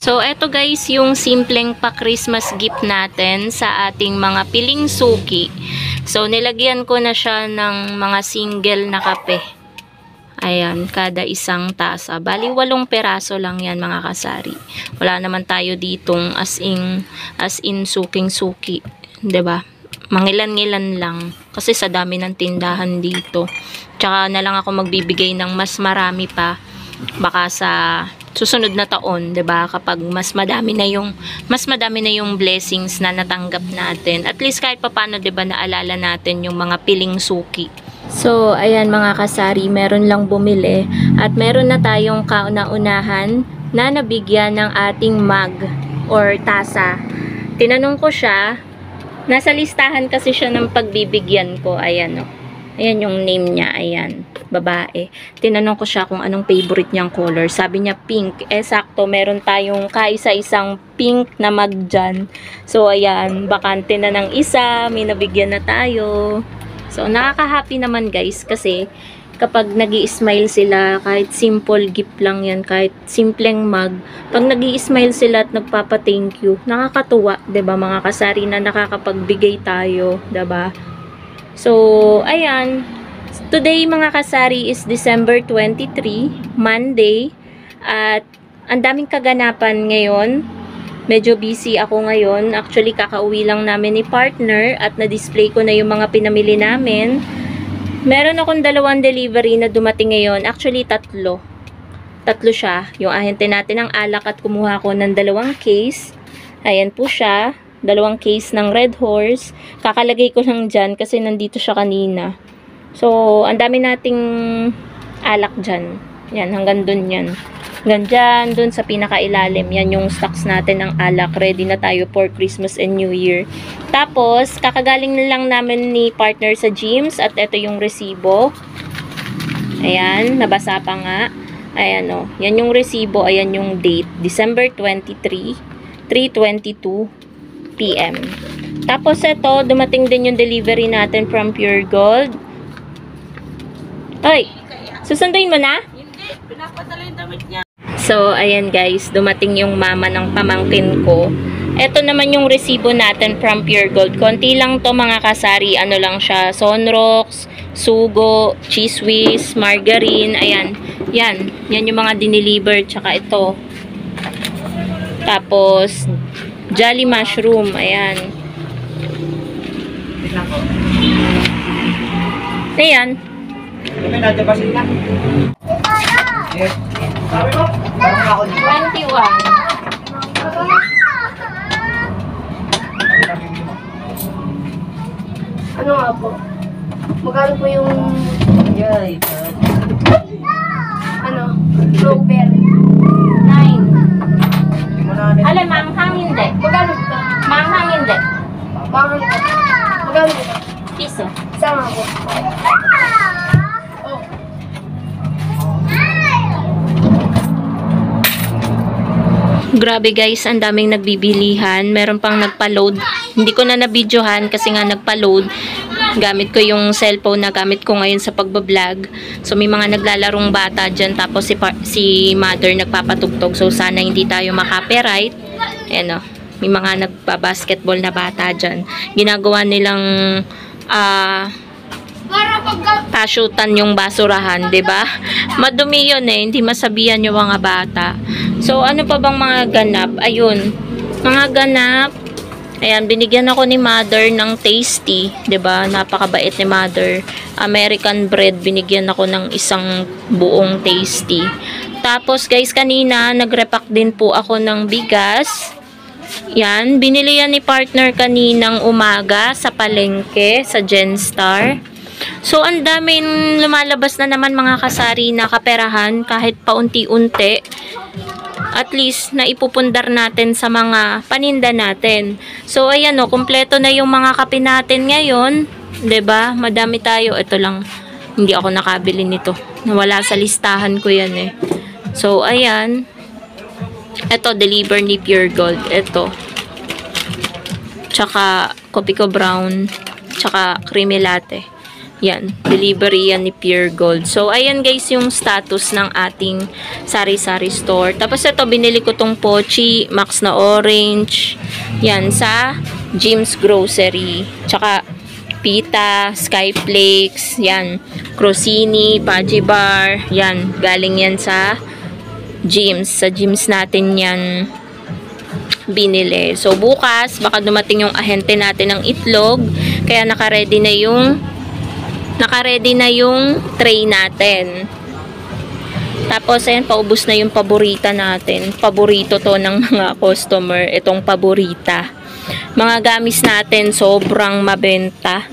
So, eto guys, yung simpleng pa-Christmas gift natin sa ating mga piling suki. So, nilagyan ko na siya ng mga single na kape. Ayan, kada isang tasa. Bali, 8 peraso lang yan mga kasari. Wala naman tayo ditong as in suking-suki. 'Di ba? Mangilan-ngilan lang. Kasi sa dami ng tindahan dito. Tsaka na lang ako magbibigay ng mas marami pa. Baka sa susunod na taon, 'di ba? Kapag mas madami na yung blessings na natanggap natin. At least kahit papaano, 'di ba, naalala natin yung mga piling suki. So, ayan mga kasari, meron lang bumili at meron na tayong kauna-unahan na nabigyan ng ating mug or tasa. Tinanong ko siya, nasa listahan kasi siya ng pagbibigyan ko. Ayan o. Ayan yung name niya, ayan, babae. Tinanong ko siya kung anong favorite niyang color. Sabi niya pink. Eh, sakto, meron tayong kaisa-isang pink na mug dyan. So, ayan, bakante na ng isa, may nabigyan na tayo. So, nakaka-happy naman guys kasi kapag nag-i-smile sila, kahit simple gift lang yan, kahit simpleng mug, pag nag-i-smile sila at nagpapa-thank you, nakakatuwa, 'di ba mga kasari, na nakakapagbigay tayo, 'di ba? So, ayan. Today mga kasari is December 23, Monday, at ang daming kaganapan ngayon. Medyo busy ako ngayon. Actually, kakauwi lang namin ni partner at na-display ko na yung mga pinamili namin. Meron akong 2 delivery na dumating ngayon. Actually, 3. 3 siya. Yung ahente natin ng alak at kumuha ko ng 2 case. Ayan po siya. 2 case ng Red Horse. Kakalagay ko lang dyan kasi nandito siya kanina. So, ang dami nating alak dyan. Yan, hanggang dun yan. Ganyan, dun sa pinakailalim. Yan yung stocks natin ng alak. Ready na tayo for Christmas and New Year. Tapos, kakagaling na lang namin ni partner sa gyms. At ito yung resibo. Ayan, nabasa pa nga. Ayan o. Yan yung resibo. Ayan yung date. December 23, 3:22 PM. Tapos, ito, dumating din yung delivery natin from Pure Gold. Hoy, susunduin mo na? Hindi, pinapadala yung damit niya. So, ayan guys, dumating yung mama ng pamangkin ko. Ito naman yung resibo natin from Pure Gold. Konti lang to mga kasari. Ano lang siya, Sunrocks, Sugo, Cheese Whiz, Margarine. Ayan, yan yung mga dineliver. Tsaka ito. Tapos, Jolly Mushroom. Ayan. Ayan. May nadabasin na. Yes. Sabi mo? 21. Ano nga po? Magkano po yung Yay. ano? Strawberry. 9. Alam, manghang hindi. Magkano po? Manghang hindi. Bakit po? Magkano po? Piso. Isa nga po. Oh. Grabe guys, ang daming nagbibilihan. Meron pang nagpa-load. Hindi ko na na-videohan kasi nga nagpa-load. Gamit ko yung cellphone na gamit ko ngayon sa pagbablog. So may mga naglalarong bata dyan. Tapos si mother nagpapatugtog. So sana hindi tayo makapiright. Ayan o. May mga nagpa-basketball na bata dyan. Ginagawa nilang pasyutan yung basurahan, 'di ba? Madumi 'yon eh, hindi masabihan yung mga bata. So ano pa bang mga ganap? Ayun, mga ganap. Ayan, binigyan ako ni mother ng tasty, 'di ba? Napakabait ni mother. American bread, binigyan ako ng isang buong tasty. Tapos guys, kanina nagrepack din po ako ng bigas. Yan, binili yan ni partner kaninang umaga sa palengke, sa Genstar. So, ang daming lumalabas na naman mga kasari na kaperahan kahit paunti-unti. At least, naipupundar natin sa mga paninda natin. So, ayan o, kumpleto na yung mga kape natin ngayon. 'Di ba? Madami tayo. Ito lang, hindi ako nakabili nito. Nawala sa listahan ko yan eh. So, ayan. Ito, deliver ni Pure Gold. Ito. Tsaka, Kopiko Brown. Tsaka, creamy latte. Yan, delivery yan ni Pure Gold. So, ayan guys yung status ng ating sari-sari store. Tapos ito, binili ko tong Pochi, Max na Orange. Yan, sa Jim's Grocery. Tsaka, Pita, Skyflakes, yan, Crostini, Paji Bar. Yan, galing yan sa Jim's. Sa Jim's natin yan binili. So, bukas, baka dumating yung ahente natin ng itlog. Kaya naka-ready na yung tray natin. Tapos, ayan, paubos na yung paborita natin. Paborito to ng mga customer. Itong paborita. Mga gamis natin, sobrang mabenta.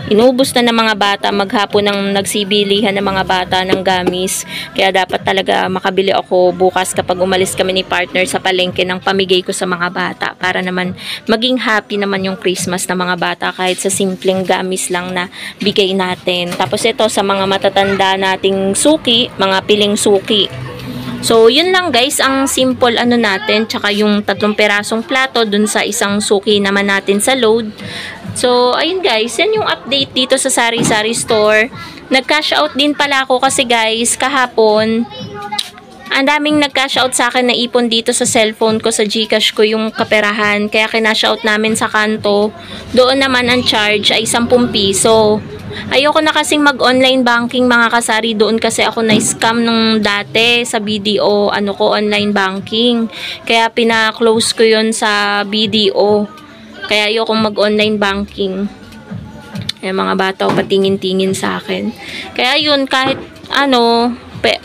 Inubos na ng mga bata. Maghapon ng nagsibilihan ng mga bata ng gamis. Kaya dapat talaga makabili ako bukas kapag umalis kami ni partner sa palengke ng pamigay ko sa mga bata. Para naman maging happy naman yung Christmas ng mga bata kahit sa simpleng gamis lang na bigay natin. Tapos ito sa mga matatanda nating suki, mga piling suki. So, yun lang guys, ang simple ano natin, tsaka yung 3 perasong plato dun sa isang suki naman natin sa load. So, ayun guys, yan yung update dito sa Sari-Sari Store. Nag-cash out din pala ako kasi guys, kahapon, ang daming nag-cash out sa akin na ipon dito sa cellphone ko, sa GCash ko yung kaperahan. Kaya kinash out namin sa kanto. Doon naman ang charge ay 10 piso. Ayoko na kasing mag-online banking mga kasari. Doon kasi ako na-scam nung dati sa BDO, online banking. Kaya pina-close ko yun sa BDO. Kaya ayoko mag-online banking. Mga bata patingin-tingin sa akin. Kaya yun, kahit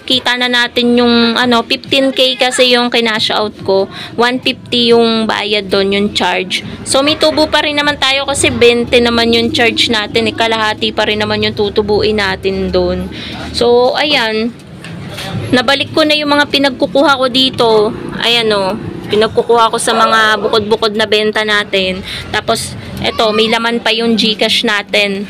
kita na natin yung 15k kasi yung kinash out ko, 150 yung bayad doon, yung charge. So may tubo pa rin naman tayo kasi 20 naman yung charge natin, kalahati pa rin naman yung tutubuin natin doon. So ayan, nabalik ko na yung mga pinagkukuha ko dito. Ayan pinagkukuha ko sa mga bukod-bukod na benta natin. Tapos eto, may laman pa yung GCash natin.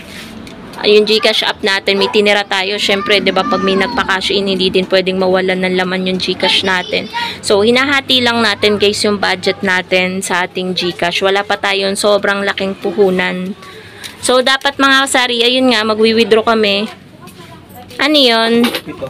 Yung GCash app natin, may tinira tayo. Syempre, 'di ba, pag may nagpa-cash in, hindi din pwedeng mawalan ng laman yung GCash natin. So, hinahati lang natin guys yung budget natin sa ating GCash. Wala pa tayong sobrang laking puhunan. So, dapat mga kasari, ayun nga, magwi-withdraw kami. Ano yun? Ito.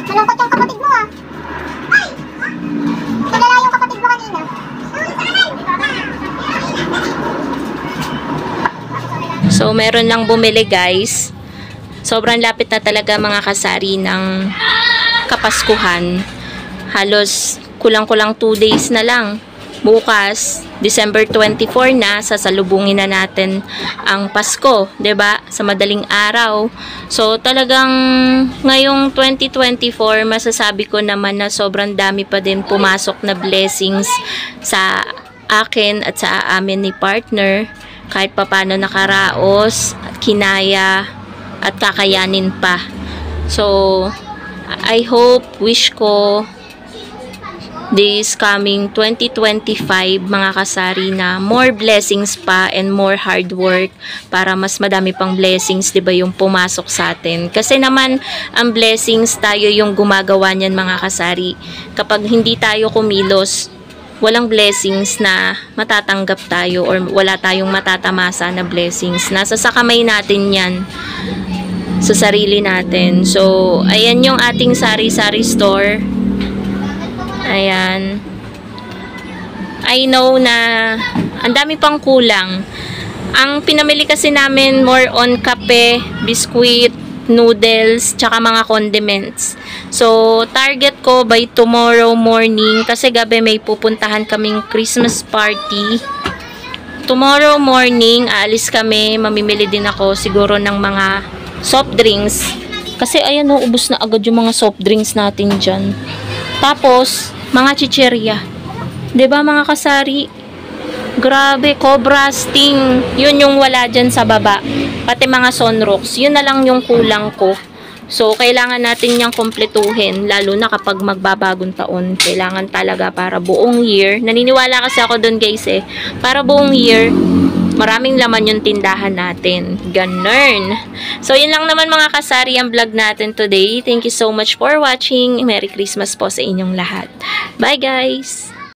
Malungkot yung kapatid mo ah. Ay! Kilala yung kapatid mo kanina. So, meron lang bumili guys. Sobrang lapit na talaga mga kasari ng Kapaskuhan. Halos kulang-kulang 2 days na lang. Bukas, December 24 na, sasalubungin na natin ang Pasko, 'di ba? Sa madaling araw. So, talagang ngayong 2024, masasabi ko naman na sobrang dami pa din pumasok na blessings sa akin at sa amin ni partner. Kahit papano nakaraos, kinaya, at kakayanin pa. So, I hope, wish ko, this coming 2025 mga kasari na more blessings pa and more hard work para mas madami pang blessings, 'di ba, yung pumasok sa atin. Kasi naman ang blessings tayo yung gumagawa niyan mga kasari. Kapag hindi tayo kumilos, walang blessings na matatanggap tayo or wala tayong matatamasa na blessings. Nasa sa kamay natin 'yan, sa sarili natin. So, ayan yung ating sari-sari store. Ayan. I know na ang dami pang kulang. Ang pinamili kasi namin more on kape, biskuit, noodles, tsaka mga condiments. So, target ko by tomorrow morning kasi gabi may pupuntahan kaming Christmas party. Tomorrow morning, aalis kami, mamimili din ako siguro ng mga soft drinks. Kasi ayan o, ubos na agad yung mga soft drinks natin dyan. Tapos, mga chicherya. 'Di ba mga kasari? Grabe, Cobra Sting. Yun yung wala dyan sa baba. Pati mga sunrocks. Yun na lang yung kulang ko. So, kailangan natin niyang kumpletuhin. Lalo na kapag magbabagong taon. Kailangan talaga para buong year. Naniniwala kasi ako dun guys eh. Para buong year, maraming laman yung tindahan natin. Ganun. So, yun lang naman mga kasari ang vlog natin today. Thank you so much for watching. Merry Christmas po sa inyong lahat. Bye guys!